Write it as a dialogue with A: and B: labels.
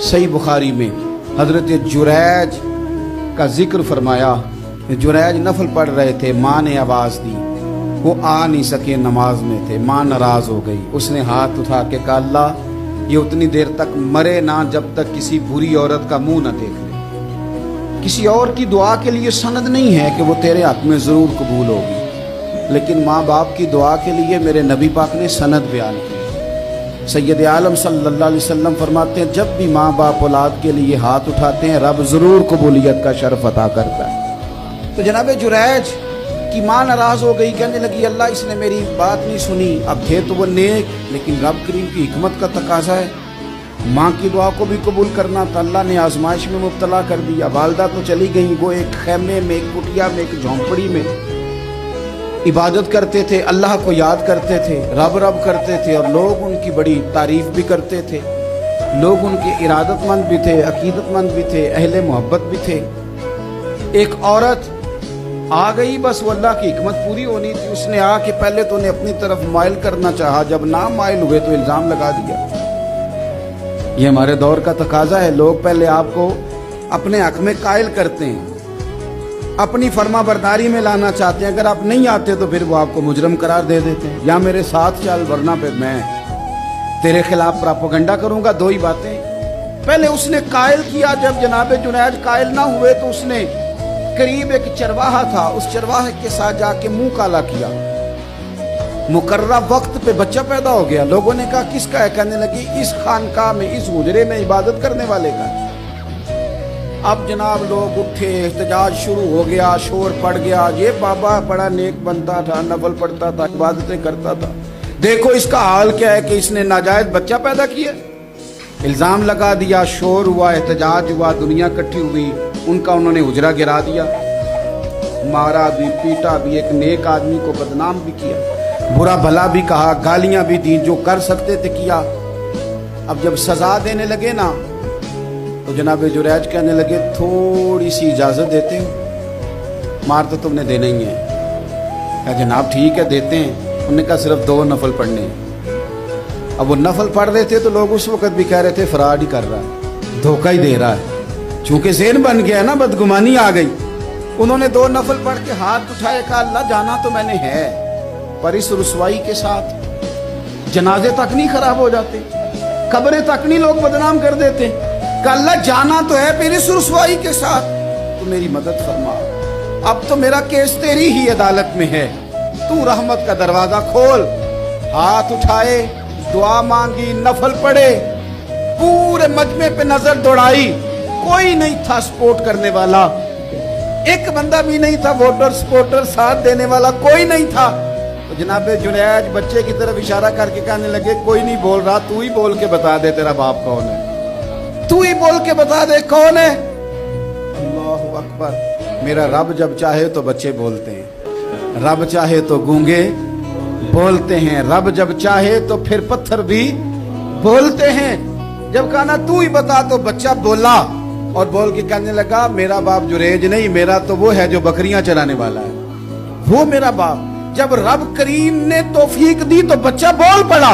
A: सही बुखारी में हजरत जुरैज का जिक्र फरमाया। जुरैज नफल पढ़ रहे थे, माँ ने आवाज़ दी, वो आ नहीं सके, नमाज में थे, माँ नाराज़ हो गई। उसने हाथ उठा के कहा, अल्लाह ये उतनी देर तक मरे ना जब तक किसी बुरी औरत का मुंह ना देख ले। किसी और की दुआ के लिए सनद नहीं है कि वो तेरे हक में ज़रूर कबूल होगी, लेकिन माँ बाप की दुआ के लिए मेरे नबी पाक ने सनद बयान की। सैयद आलम सल्लल्लाहु अलैहि वसल्लम फरमाते हैं, जब भी माँ बाप औलाद के लिए हाथ उठाते हैं रब ज़रूर कबूलियत का शर्फ अता करता है। तो जनाब जुरैज की माँ नाराज़ हो गई, कहने लगी अल्लाह इसने मेरी बात नहीं सुनी। अब थे तो वो नेक, लेकिन रब करीम की हिकमत का तकाजा है, माँ की दुआ को भी कबूल करना था। अल्लाह ने आजमाइश में मुब्तला कर दिया। वालदा तो चली गई, वो एक खैमे में, एक कुटिया में, एक झोंपड़ी में इबादत करते थे, अल्लाह को याद करते थे, रब रब करते थे, और लोग उनकी बड़ी तारीफ भी करते थे। लोग उनके इरादतमंद भी थे, अकीदतमंद भी थे, अहले मोहब्बत भी थे। एक औरत आ गई, बस वो अल्लाह की हिकमत पूरी होनी थी। उसने आके पहले तो उन्हें अपनी तरफ माइल करना चाहा, जब ना माइल हुए तो इल्ज़ाम लगा दिया। ये हमारे दौर का तकाजा है, लोग पहले आपको अपने हक में कायल करते हैं, अपनी फर्मा बरदारी में लाना चाहते हैं। अगर आप नहीं आते तो फिर वो आपको मुजरम करार दे देते हैं, या मेरे साथ चल वरना फिर मैं तेरे खिलाफ प्रोपेगेंडा करूंगा। दो ही बातें। पहले उसने कायल किया, जब जनाब जुनैद कायल ना हुए तो उसने करीब एक चरवाहा था, उस चरवाहे के साथ जाके मुंह काला किया। मुकर्रा वक्त पे बच्चा पैदा हो गया। लोगों ने कहा किसका है? कहने लगी इस खानकाह में, इस हुजरे में इबादत करने वाले का। अब जनाब लोग उठे, एहतजाज शुरू हो गया, शोर पड़ गया। ये बाबा बड़ा नेक बनता था, नफल पढ़ता था, इबादतें करता था, देखो इसका हाल क्या है कि इसने नाजायज बच्चा पैदा किया। इल्जाम लगा दिया, शोर हुआ, एहतजाज हुआ, दुनिया इकट्ठी हुई, उनका उन्होंने हुजरा गिरा दिया, मारा भी, पीटा भी, एक नेक आदमी को बदनाम भी किया, बुरा भला भी कहा, गालियां भी दी, जो कर सकते थे किया। अब जब सजा देने लगे ना तो जनाब जुरैज कहने लगे थोड़ी सी इजाज़त देते हो, मार तो तुमने देना ही है। कहा जनाब ठीक है देते हैं। उन्होंने कहा सिर्फ 2 नफल पढ़ने हैं। अब वो नफल पढ़ रहे थे तो लोग उस वक्त भी कह रहे थे फराड ही कर रहा है, धोखा ही दे रहा है, चूंकि ज़हन बन गया ना, बदगुमानी आ गई। उन्होंने 2 नफल पढ़ के हाथ उठाए, कहा अल्लाह जाना तो मैंने है, पर इस रुसवाई के साथ जनाजे तक नहीं खराब हो जाते, कब्रें तक नहीं लोग बदनाम कर देते। अल्लाह जाना तो है, फिर इस रुसवाई के साथ तो मेरी मदद फरमा। अब तो मेरा केस तेरी ही अदालत में है, तू रहमत का दरवाजा खोल। हाथ उठाए, दुआ मांगी, नफल पढ़े, पूरे मजमे पे नजर दौड़ाई, कोई नहीं था सपोर्ट करने वाला, एक बंदा भी नहीं था वोटर सपोर्टर साथ देने वाला, कोई नहीं था। तो जनाब जुनैद बच्चे की तरफ इशारा करके कहने लगे कोई नहीं बोल रहा, तू ही बोल के बता दे तेरा बाप कौन है, तू ही बोल के बता दे कौन है। अल्लाहु अकबर। मेरा रब जब चाहे तो बच्चे बोलते हैं, रब चाहे तो गूंगे बोलते हैं, रब जब चाहे तो फिर पत्थर भी बोलते हैं। जब कहा ना तू ही बता तो बच्चा बोला, और बोल के कहने लगा मेरा बाप जुरैज नहीं, मेरा तो वो है जो बकरियां चलाने वाला है, वो मेरा बाप। जब रब करीम ने तौफीक दी तो बच्चा बोल पड़ा।